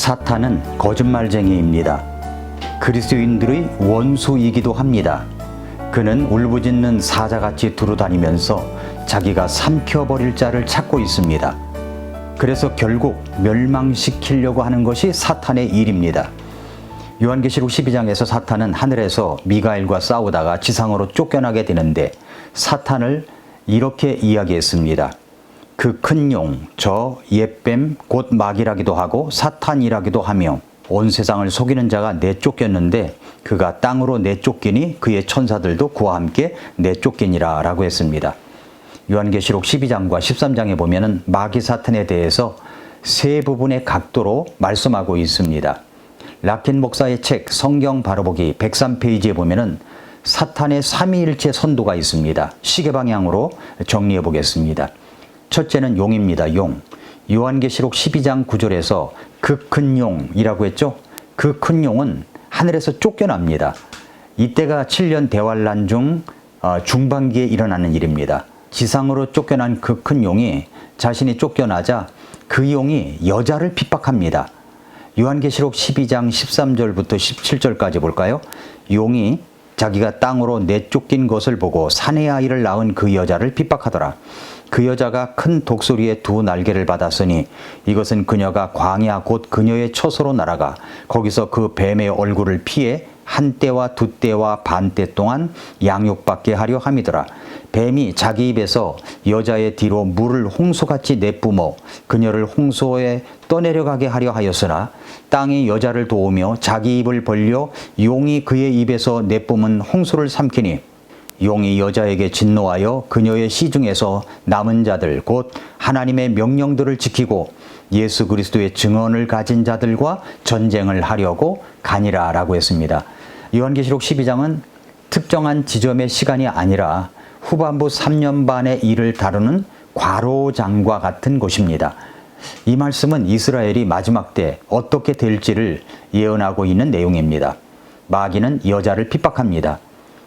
사탄은 거짓말쟁이입니다. 그리스도인들의 원수이기도 합니다. 그는 울부짖는 사자같이 두루다니면서 자기가 삼켜버릴 자를 찾고 있습니다. 그래서 결국 멸망시키려고 하는 것이 사탄의 일입니다. 요한계시록 12장에서 사탄은 하늘에서 미가엘과 싸우다가 지상으로 쫓겨나게 되는데 사탄을 이렇게 이야기했습니다. 그 큰 용, 저 옛뱀 곧 마귀라기도 하고 사탄이라기도 하며 온 세상을 속이는 자가 내쫓겼는데 그가 땅으로 내쫓기니 그의 천사들도 그와 함께 내쫓기니라 라고 했습니다. 요한계시록 12장과 13장에 보면은 마귀 사탄에 대해서 세 부분의 각도로 말씀하고 있습니다. 락킨 목사의 책 성경 바로보기 103페이지에 보면은 사탄의 삼위일체 선도가 있습니다. 시계 방향으로 정리해 보겠습니다. 첫째는 용입니다. 용. 요한계시록 12장 9절에서 그 큰 용이라고 했죠. 그 큰 용은 하늘에서 쫓겨납니다. 이때가 7년 대환란 중 중반기에 일어나는 일입니다. 지상으로 쫓겨난 그 큰 용이 자신이 쫓겨나자 그 용이 여자를 핍박합니다. 요한계시록 12장 13절부터 17절까지 볼까요? 용이 자기가 땅으로 내쫓긴 것을 보고 사내 아이를 낳은 그 여자를 핍박하더라. 그 여자가 큰 독수리의 두 날개를 받았으니 이것은 그녀가 광야 곧 그녀의 처소로 날아가 거기서 그 뱀의 얼굴을 피해 한 때와 두 때와 반 때 동안 양육받게 하려 함이더라. 뱀이 자기 입에서 여자의 뒤로 물을 홍수같이 내뿜어 그녀를 홍수에 떠내려가게 하려 하였으나 땅이 여자를 도우며 자기 입을 벌려 용이 그의 입에서 내뿜은 홍수를 삼키니 용이 여자에게 진노하여 그녀의 시중에서 남은 자들 곧 하나님의 명령들을 지키고 예수 그리스도의 증언을 가진 자들과 전쟁을 하려고 가니라 라고 했습니다. 요한계시록 12장은 특정한 지점의 시간이 아니라 후반부 3년 반의 일을 다루는 과로장과 같은 곳입니다. 이 말씀은 이스라엘이 마지막 때 어떻게 될지를 예언하고 있는 내용입니다. 마귀는 여자를 핍박합니다.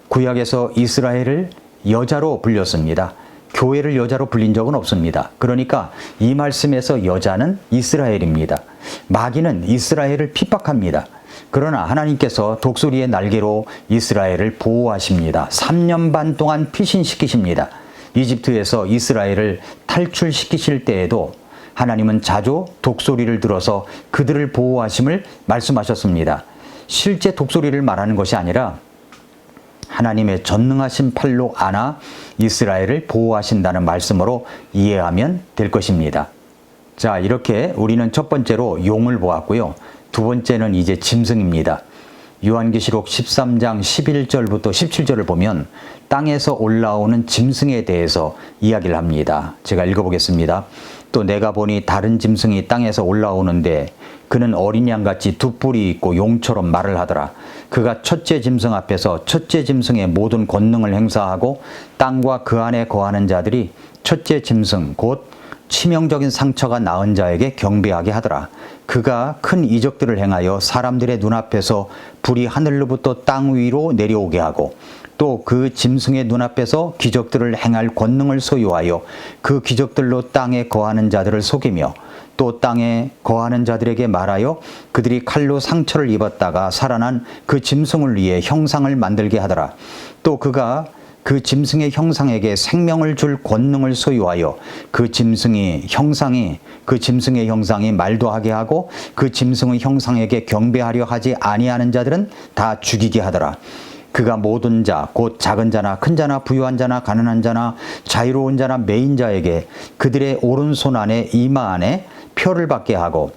구약에서 이스라엘을 여자로 불렸습니다. 교회를 여자로 불린 적은 없습니다. 그러니까 이 말씀에서 여자는 이스라엘입니다. 마귀는 이스라엘을 핍박합니다. 그러나 하나님께서 독수리의 날개로 이스라엘을 보호하십니다. 3년 반 동안 피신시키십니다. 이집트에서 이스라엘을 탈출시키실 때에도 하나님은 자주 독수리를 들어서 그들을 보호하심을 말씀하셨습니다. 실제 독수리를 말하는 것이 아니라 하나님의 전능하신 팔로 안아 이스라엘을 보호하신다는 말씀으로 이해하면 될 것입니다. 자, 이렇게 우리는 첫 번째로 용을 보았고요. 두 번째는 이제 짐승입니다. 요한계시록 13장 11절부터 17절을 보면 땅에서 올라오는 짐승에 대해서 이야기를 합니다. 제가 읽어보겠습니다. 또 내가 보니 다른 짐승이 땅에서 올라오는데 그는 어린 양같이 두 뿔이 있고 용처럼 말을 하더라. 그가 첫째 짐승 앞에서 첫째 짐승의 모든 권능을 행사하고 땅과 그 안에 거하는 자들이 첫째 짐승 곧 치명적인 상처가 나은 자에게 경배하게 하더라. 그가 큰 이적들을 행하여 사람들의 눈앞에서 불이 하늘로부터 땅 위로 내려오게 하고 또 그 짐승의 눈앞에서 기적들을 행할 권능을 소유하여 그 기적들로 땅에 거하는 자들을 속이며 또 땅에 거하는 자들에게 말하여 그들이 칼로 상처를 입었다가 살아난 그 짐승을 위해 형상을 만들게 하더라. 또 그가 그 짐승의 형상에게 생명을 줄 권능을 소유하여 그 짐승의 형상이 말도 하게 하고 그 짐승의 형상에게 경배하려 하지 아니하는 자들은 다 죽이게 하더라. 그가 모든 자 곧 작은 자나 큰 자나 부유한 자나 가난한 자나 자유로운 자나 매인 자에게 그들의 오른손 안에 이마 안에 표를 받게 하고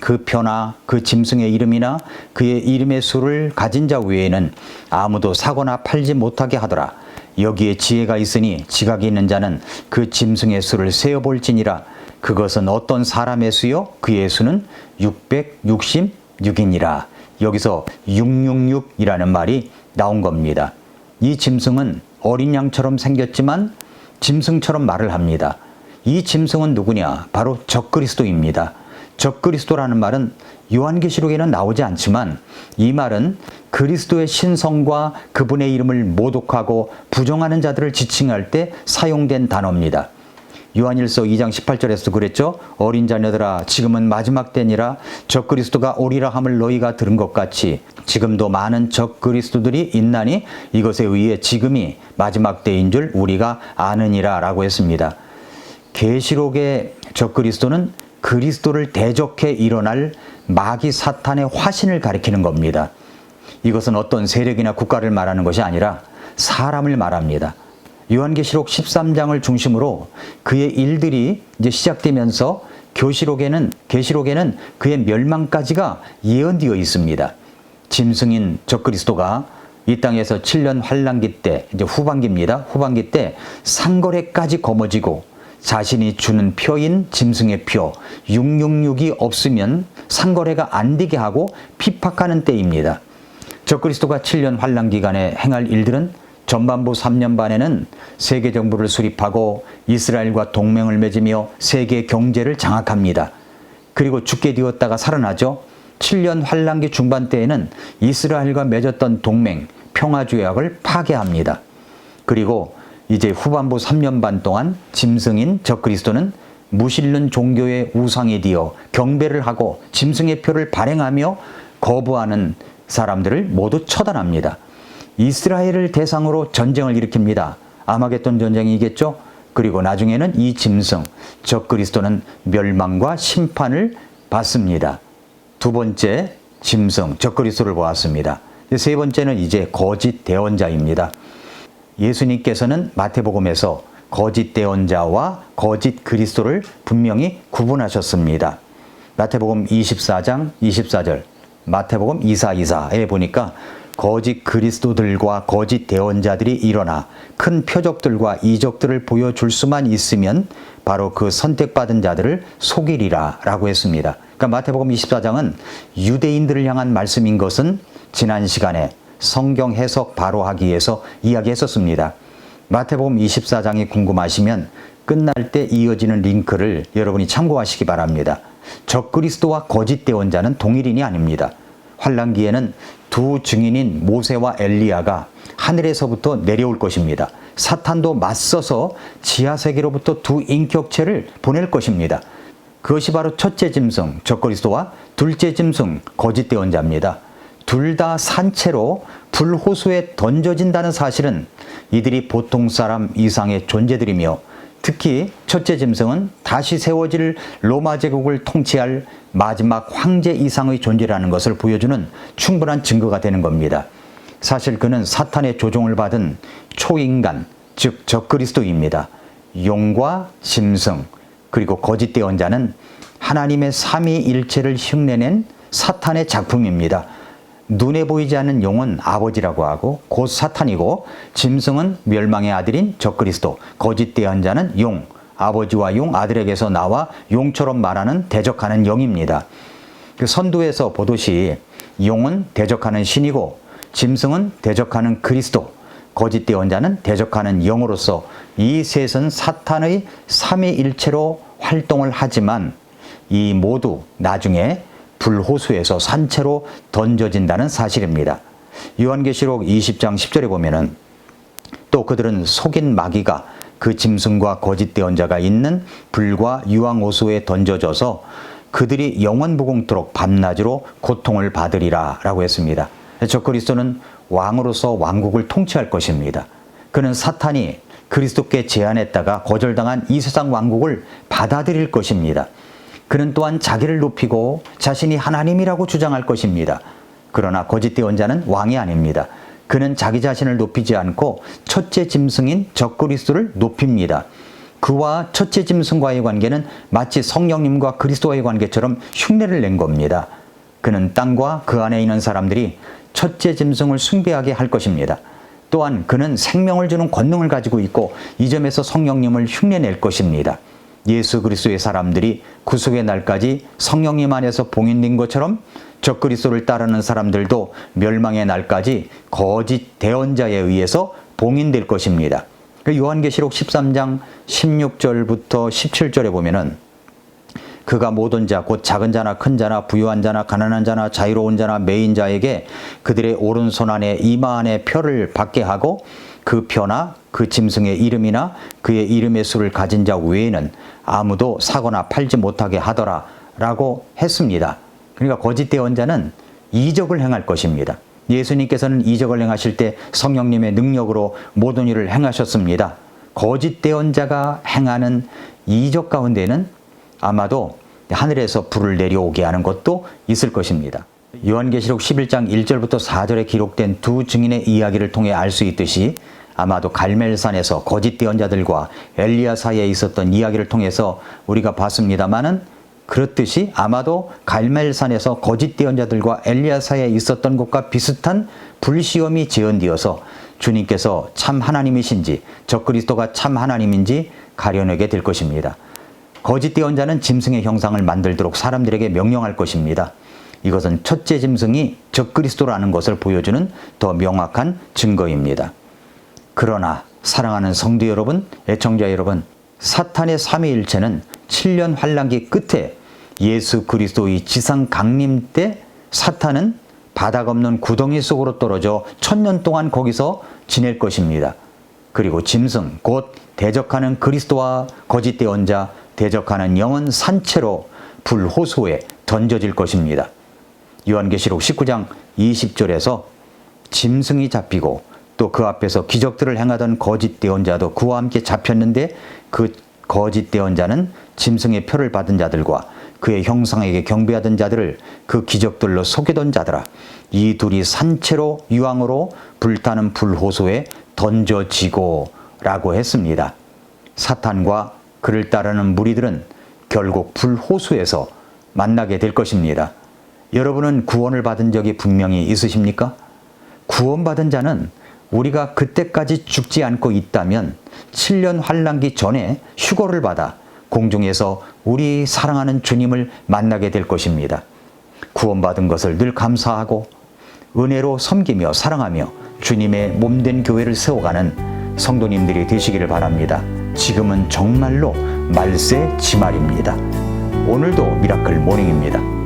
그 표나 그 짐승의 이름이나 그의 이름의 수를 가진 자 외에는 아무도 사거나 팔지 못하게 하더라. 여기에 지혜가 있으니 지각이 있는 자는 그 짐승의 수를 세어볼지니라. 그것은 어떤 사람의 수요? 그의 수는 666이니라. 여기서 666이라는 말이 나온 겁니다. 이 짐승은 어린 양처럼 생겼지만 짐승처럼 말을 합니다. 이 짐승은 누구냐? 바로 적그리스도입니다. 적그리스도라는 말은 요한계시록에는 나오지 않지만 이 말은 그리스도의 신성과 그분의 이름을 모독하고 부정하는 자들을 지칭할 때 사용된 단어입니다. 요한일서 2장 18절에서 그랬죠. 어린 자녀들아 지금은 마지막 때니라 적그리스도가 오리라 함을 너희가 들은 것 같이 지금도 많은 적그리스도들이 있나니 이것에 의해 지금이 마지막 때인 줄 우리가 아느니라 라고 했습니다. 계시록의 적그리스도는 그리스도를 대적해 일어날 마귀 사탄의 화신을 가리키는 겁니다. 이것은 어떤 세력이나 국가를 말하는 것이 아니라 사람을 말합니다. 요한계시록 13장을 중심으로 그의 일들이 이제 시작되면서 계시록에는 그의 멸망까지가 예언되어 있습니다. 짐승인 적그리스도가 이 땅에서 7년 환란기 때 이제 후반기입니다. 후반기 때 상거래까지 거머쥐고 자신이 주는 표인 짐승의 표 666이 없으면 상거래가 안 되게 하고 핍박하는 때입니다. 적그리스도가 7년 환란 기간에 행할 일들은 전반부 3년 반에는 세계 정부를 수립하고 이스라엘과 동맹을 맺으며 세계 경제를 장악합니다. 그리고 죽게 되었다가 살아나죠. 7년 환란기 중반 때에는 이스라엘과 맺었던 동맹 평화조약을 파괴합니다. 그리고 이제 후반부 3년 반 동안 짐승인 적그리스도는 무신론 종교의 우상이 되어 경배를 하고 짐승의 표를 발행하며 거부하는 사람들을 모두 처단합니다. 이스라엘을 대상으로 전쟁을 일으킵니다. 아마겟돈 전쟁이겠죠. 그리고 나중에는 이 짐승 적그리스도는 멸망과 심판을 받습니다. 두 번째 짐승 적그리스도를 보았습니다. 세 번째는 이제 거짓 대언자입니다. 예수님께서는 마태복음에서 거짓 대언자와 거짓 그리스도를 분명히 구분하셨습니다. 마태복음 24장 24절, 마태복음 24에 보니까 거짓 그리스도들과 거짓 대언자들이 일어나 큰 표적들과 이적들을 보여줄 수만 있으면 바로 그 선택받은 자들을 속이리라 라고 했습니다. 그러니까 마태복음 24장은 유대인들을 향한 말씀인 것은 지난 시간에 성경 해석 바로 하기 위해서 이야기했었습니다. 마태복음 24장이 궁금하시면 끝날 때 이어지는 링크를 여러분이 참고하시기 바랍니다. 적그리스도와 거짓 대언자는 동일인이 아닙니다. 환란기에는 두 증인인 모세와 엘리야가 하늘에서부터 내려올 것입니다. 사탄도 맞서서 지하세계로부터 두 인격체를 보낼 것입니다. 그것이 바로 첫째 짐승 적그리스도와 둘째 짐승 거짓 대언자입니다. 둘 다 산채로 불호수에 던져진다는 사실은 이들이 보통 사람 이상의 존재들이며 특히 첫째 짐승은 다시 세워질 로마 제국을 통치할 마지막 황제 이상의 존재라는 것을 보여주는 충분한 증거가 되는 겁니다. 사실 그는 사탄의 조종을 받은 초인간, 즉 적그리스도입니다. 용과 짐승 그리고 거짓 대언자는 하나님의 삼위일체를 흉내낸 사탄의 작품입니다. 눈에 보이지 않는 용은 아버지라고 하고 곧 사탄이고 짐승은 멸망의 아들인 적그리스도, 거짓 대언자는 용, 아버지와 용, 아들에게서 나와 용처럼 말하는 대적하는 영입니다. 그 선두에서 보듯이 용은 대적하는 신이고 짐승은 대적하는 그리스도, 거짓 대언자는 대적하는 영으로서 이 셋은 사탄의 삼위일체로 활동을 하지만 이 모두 나중에 불호수에서 산채로 던져진다는 사실입니다. 요한계시록 20장 10절에 보면은 또 그들은 속인 마귀가 그 짐승과 거짓 대언자가 있는 불과 유황호수에 던져져서 그들이 영원무궁토록 밤낮으로 고통을 받으리라 라고 했습니다. 적그리스도는 왕으로서 왕국을 통치할 것입니다. 그는 사탄이 그리스도께 제안했다가 거절당한 이 세상 왕국을 받아들일 것입니다. 그는 또한 자기를 높이고 자신이 하나님이라고 주장할 것입니다. 그러나 거짓 대언자는 왕이 아닙니다. 그는 자기 자신을 높이지 않고 첫째 짐승인 적그리스도를 높입니다. 그와 첫째 짐승과의 관계는 마치 성령님과 그리스도와의 관계처럼 흉내를 낸 겁니다. 그는 땅과 그 안에 있는 사람들이 첫째 짐승을 숭배하게 할 것입니다. 또한 그는 생명을 주는 권능을 가지고 있고 이 점에서 성령님을 흉내낼 것입니다. 예수 그리스도의 사람들이 구속의 날까지 성령님 안에서 봉인된 것처럼 적그리스도를 따르는 사람들도 멸망의 날까지 거짓 대언자에 의해서 봉인될 것입니다. 요한계시록 13장 16절부터 17절에 보면은 그가 모든 자 곧 작은 자나 큰 자나 부유한 자나 가난한 자나 자유로운 자나 매인 자에게 그들의 오른손 안에 이마 안에 표를 받게 하고 그 표나 그 짐승의 이름이나 그의 이름의 수를 가진 자 외에는 아무도 사거나 팔지 못하게 하더라 라고 했습니다. 그러니까 거짓 대언자는 이적을 행할 것입니다. 예수님께서는 이적을 행하실 때 성령님의 능력으로 모든 일을 행하셨습니다. 거짓 대언자가 행하는 이적 가운데는 아마도 하늘에서 불을 내려오게 하는 것도 있을 것입니다. 요한계시록 11장 1절부터 4절에 기록된 두 증인의 이야기를 통해 알 수 있듯이 아마도 갈멜산에서 거짓 대언자들과 엘리야 사이에 있었던 이야기를 통해서 우리가 봤습니다마는, 그렇듯이 아마도 갈멜산에서 거짓 대언자들과 엘리야 사이에 있었던 것과 비슷한 불시험이 재현되어서 주님께서 참 하나님이신지 적그리스도가 참 하나님인지 가려내게 될 것입니다. 거짓 대언자는 짐승의 형상을 만들도록 사람들에게 명령할 것입니다. 이것은 첫째 짐승이 적그리스도라는 것을 보여주는 더 명확한 증거입니다. 그러나 사랑하는 성도 여러분, 애청자 여러분, 사탄의 삼위일체는 7년 환란기 끝에 예수 그리스도의 지상 강림 때 사탄은 바닥 없는 구덩이 속으로 떨어져 1000년 동안 거기서 지낼 것입니다. 그리고 짐승, 곧 대적하는 그리스도와 거짓 대언자, 대적하는 영은 산채로 불호수에 던져질 것입니다. 요한계시록 19장 20절에서 짐승이 잡히고 또 그 앞에서 기적들을 행하던 거짓 대언자도 그와 함께 잡혔는데 그 거짓 대언자는 짐승의 표를 받은 자들과 그의 형상에게 경배하던 자들을 그 기적들로 속이던 자들아, 이 둘이 산채로 유황으로 불타는 불호수에 던져지고 라고 했습니다. 사탄과 그를 따르는 무리들은 결국 불호수에서 만나게 될 것입니다. 여러분은 구원을 받은 적이 분명히 있으십니까? 구원받은 자는 우리가 그때까지 죽지 않고 있다면 7년 환란기 전에 휴거를 받아 공중에서 우리 사랑하는 주님을 만나게 될 것입니다. 구원받은 것을 늘 감사하고 은혜로 섬기며 사랑하며 주님의 몸된 교회를 세워가는 성도님들이 되시기를 바랍니다. 지금은 정말로 말세 지말입니다. 오늘도 미라클 모닝입니다.